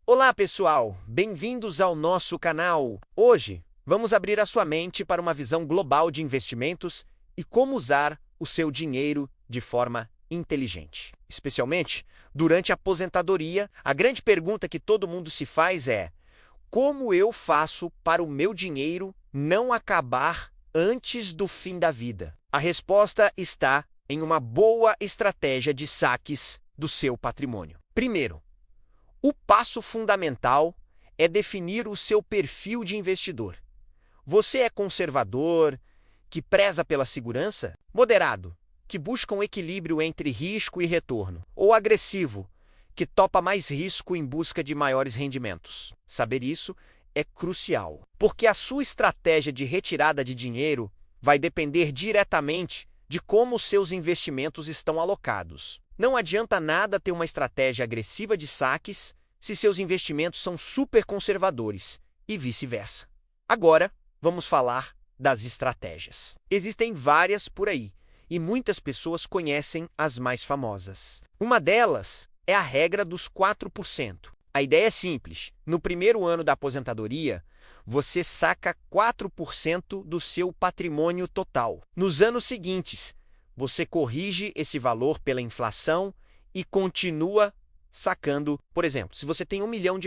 Olá, pessoal! Bem-vindos ao nosso canal! Hoje, vamos abrir a sua mente para uma visão global de investimentos e como usar o seu dinheiro de forma inteligente. Especialmente durante a aposentadoria, a grande pergunta que todo mundo se faz é: como eu faço para o meu dinheiro não acabar antes do fim da vida? A resposta está em uma boa estratégia de saques do seu patrimônio. Primeiro, o passo fundamental é definir o seu perfil de investidor. Você é conservador, que preza pela segurança? Moderado, que busca um equilíbrio entre risco e retorno? Ou agressivo, que topa mais risco em busca de maiores rendimentos? Saber isso é crucial, porque a sua estratégia de retirada de dinheiro vai depender diretamente de como seus investimentos estão alocados. Não adianta nada ter uma estratégia agressiva de saques se seus investimentos são super conservadores e vice-versa. Agora, vamos falar das estratégias. Existem várias por aí e muitas pessoas conhecem as mais famosas. Uma delas é a regra dos 4%. A ideia é simples. No primeiro ano da aposentadoria, você saca 4% do seu patrimônio total. Nos anos seguintes, você corrige esse valor pela inflação e continua sacando. Por exemplo, se você tem R$ 1 milhão,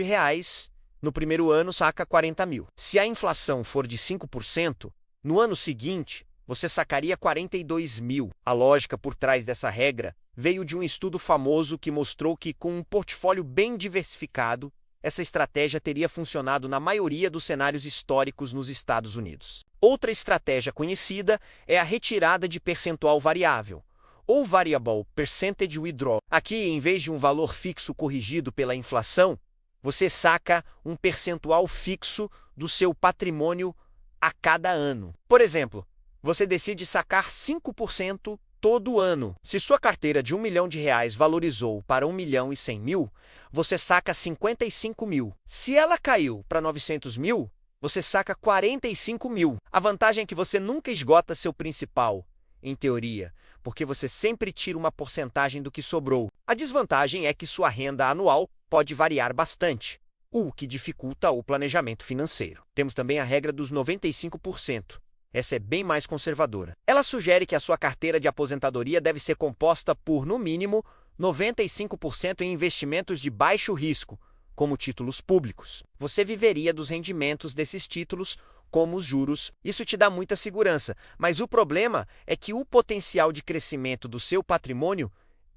no primeiro ano saca 40 mil. Se a inflação for de 5%, no ano seguinte você sacaria 42 mil. A lógica por trás dessa regra veio de um estudo famoso que mostrou que, com um portfólio bem diversificado, essa estratégia teria funcionado na maioria dos cenários históricos nos Estados Unidos. Outra estratégia conhecida é a retirada de percentual variável, ou Variable Percentage Withdrawal. Aqui, em vez de um valor fixo corrigido pela inflação, você saca um percentual fixo do seu patrimônio a cada ano. Por exemplo, você decide sacar 5% todo ano. Se sua carteira de R$ 1 milhão valorizou para R$ 1 milhão e 100 mil, você saca 55 mil. Se ela caiu para 900 mil, você saca 45 mil. A vantagem é que você nunca esgota seu principal, em teoria, porque você sempre tira uma porcentagem do que sobrou. A desvantagem é que sua renda anual pode variar bastante, o que dificulta o planejamento financeiro. Temos também a regra dos 95%. Essa é bem mais conservadora. Ela sugere que a sua carteira de aposentadoria deve ser composta por, no mínimo, 95% em investimentos de baixo risco, como títulos públicos. Você viveria dos rendimentos desses títulos, como os juros. Isso te dá muita segurança, mas o problema é que o potencial de crescimento do seu patrimônio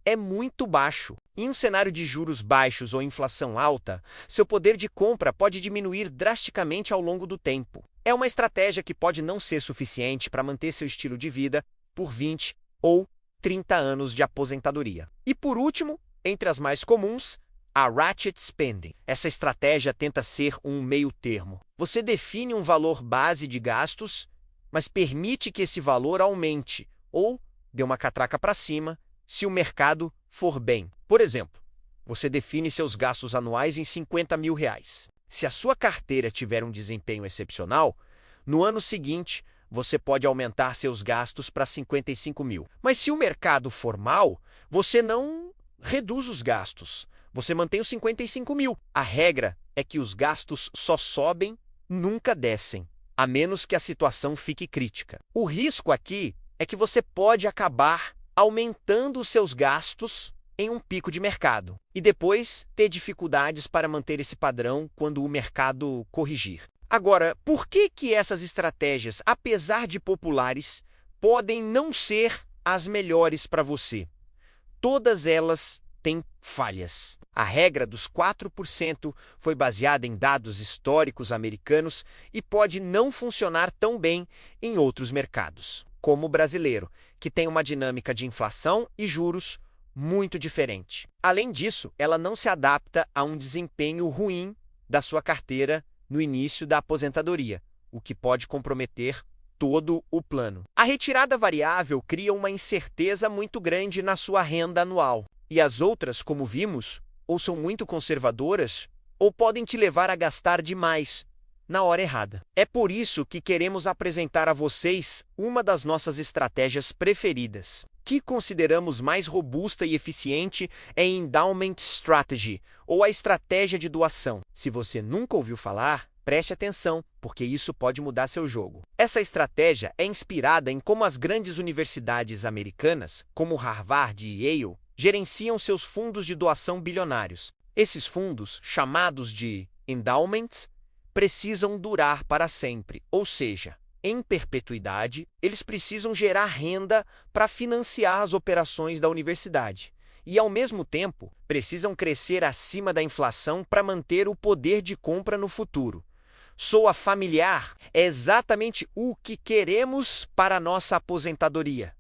é muito baixo. Em um cenário de juros baixos ou inflação alta, seu poder de compra pode diminuir drasticamente ao longo do tempo. É uma estratégia que pode não ser suficiente para manter seu estilo de vida por 20 ou 30 anos de aposentadoria. E por último, entre as mais comuns, a Ratchet Spending. Essa estratégia tenta ser um meio-termo. Você define um valor base de gastos, mas permite que esse valor aumente ou dê uma catraca para cima se o mercado for bem. Por exemplo, você define seus gastos anuais em R$ 50 mil. Se a sua carteira tiver um desempenho excepcional, no ano seguinte você pode aumentar seus gastos para 55 mil. Mas se o mercado for mal, você não reduz os gastos. Você mantém os 55 mil. A regra é que os gastos só sobem, nunca descem, a menos que a situação fique crítica. O risco aqui é que você pode acabar aumentando os seus gastos em um pico de mercado e depois ter dificuldades para manter esse padrão quando o mercado corrigir. Agora, por que essas estratégias, apesar de populares, podem não ser as melhores para você? Todas elas têm falhas. A regra dos 4% foi baseada em dados históricos americanos e pode não funcionar tão bem em outros mercados, como o brasileiro, que tem uma dinâmica de inflação e juros muito diferente. Além disso, ela não se adapta a um desempenho ruim da sua carteira no início da aposentadoria, o que pode comprometer todo o plano. A retirada variável cria uma incerteza muito grande na sua renda anual, e as outras, como vimos, ou são muito conservadoras, ou podem te levar a gastar demais na hora errada. É por isso que queremos apresentar a vocês uma das nossas estratégias preferidas. que consideramos mais robusta e eficiente é a Endowment Strategy, ou a estratégia de doação. Se você nunca ouviu falar, preste atenção, porque isso pode mudar seu jogo. Essa estratégia é inspirada em como as grandes universidades americanas, como Harvard e Yale, gerenciam seus fundos de doação bilionários. Esses fundos, chamados de endowments, precisam durar para sempre, ou seja, em perpetuidade, eles precisam gerar renda para financiar as operações da universidade. E, ao mesmo tempo, precisam crescer acima da inflação para manter o poder de compra no futuro. Soa familiar? É exatamente o que queremos para a nossa aposentadoria.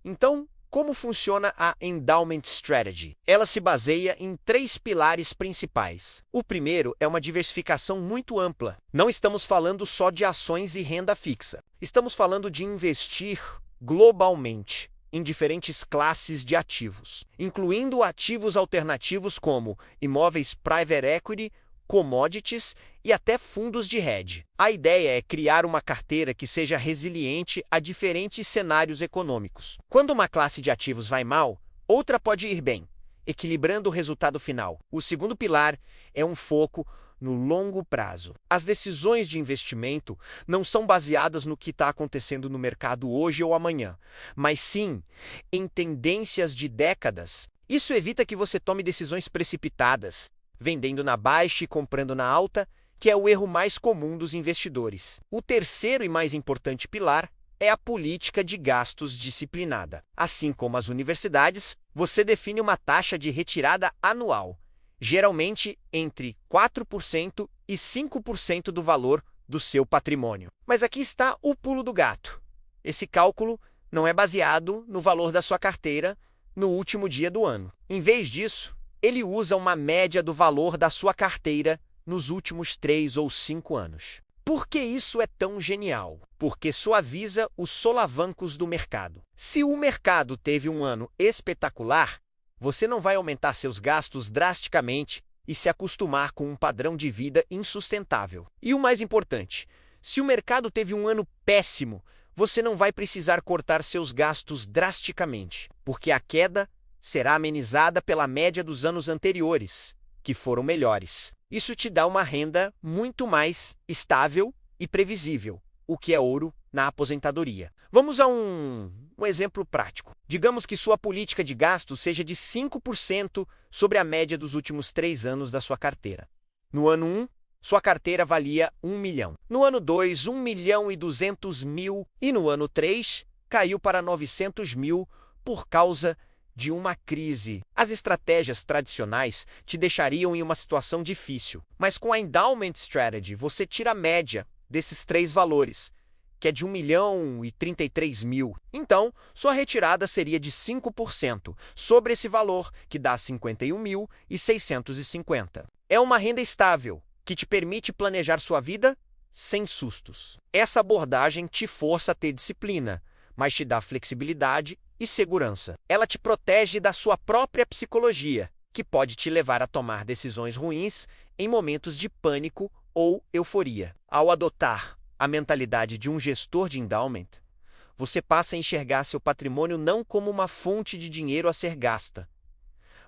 Então, como funciona a Endowment Strategy? Ela se baseia em 3 pilares principais. O primeiro é uma diversificação muito ampla. Não estamos falando só de ações e renda fixa. Estamos falando de investir globalmente em diferentes classes de ativos, incluindo ativos alternativos como imóveis private equity, commodities e até fundos de hedge. A ideia é criar uma carteira que seja resiliente a diferentes cenários econômicos. Quando uma classe de ativos vai mal, outra pode ir bem, equilibrando o resultado final. O segundo pilar é um foco no longo prazo. As decisões de investimento não são baseadas no que está acontecendo no mercado hoje ou amanhã, mas sim em tendências de décadas. Isso evita que você tome decisões precipitadas, vendendo na baixa e comprando na alta, que é o erro mais comum dos investidores. O terceiro e mais importante pilar é a política de gastos disciplinada. Assim como as universidades, você define uma taxa de retirada anual, geralmente entre 4% e 5% do valor do seu patrimônio. Mas aqui está o pulo do gato. Esse cálculo não é baseado no valor da sua carteira no último dia do ano. Em vez disso, ele usa uma média do valor da sua carteira nos últimos 3 ou 5 anos. Por que isso é tão genial? Porque suaviza os solavancos do mercado. Se o mercado teve um ano espetacular, você não vai aumentar seus gastos drasticamente e se acostumar com um padrão de vida insustentável. E o mais importante, se o mercado teve um ano péssimo, você não vai precisar cortar seus gastos drasticamente, porque a queda será amenizada pela média dos anos anteriores, que foram melhores. Isso te dá uma renda muito mais estável e previsível, o que é ouro na aposentadoria. Vamos a um exemplo prático. Digamos que sua política de gastos seja de 5% sobre a média dos últimos 3 anos da sua carteira. No ano 1, sua carteira valia 1 milhão. No ano 2, 1 milhão e 200 mil. E no ano 3, caiu para 900 mil por causa de uma crise. As estratégias tradicionais te deixariam em uma situação difícil, mas com a Endowment Strategy você tira a média desses 3 valores, que é de 1 milhão e 33 mil. Então, sua retirada seria de 5% sobre esse valor, que dá 51.650. É uma renda estável, que te permite planejar sua vida sem sustos. Essa abordagem te força a ter disciplina, mas te dá flexibilidade e segurança. Ela te protege da sua própria psicologia, que pode te levar a tomar decisões ruins em momentos de pânico ou euforia. Ao adotar a mentalidade de um gestor de endowment, você passa a enxergar seu patrimônio não como uma fonte de dinheiro a ser gasta,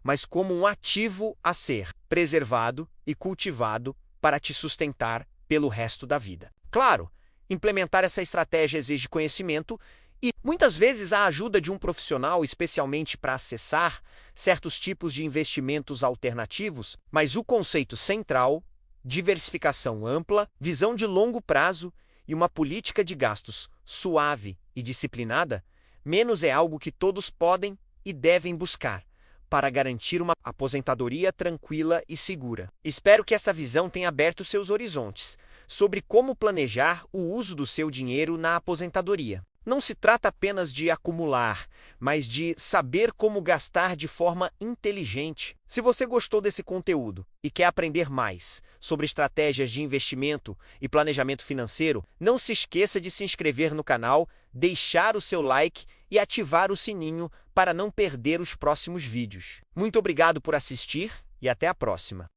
mas como um ativo a ser preservado e cultivado para te sustentar pelo resto da vida. Claro, implementar essa estratégia exige conhecimento e, muitas vezes, a ajuda de um profissional, especialmente para acessar certos tipos de investimentos alternativos, mas o conceito central, diversificação ampla, visão de longo prazo e uma política de gastos suave e disciplinada, menos é algo que todos podem e devem buscar para garantir uma aposentadoria tranquila e segura. Espero que essa visão tenha aberto seus horizontes sobre como planejar o uso do seu dinheiro na aposentadoria. Não se trata apenas de acumular, mas de saber como gastar de forma inteligente. Se você gostou desse conteúdo e quer aprender mais sobre estratégias de investimento e planejamento financeiro, não se esqueça de se inscrever no canal, deixar o seu like e ativar o sininho para não perder os próximos vídeos. Muito obrigado por assistir e até a próxima.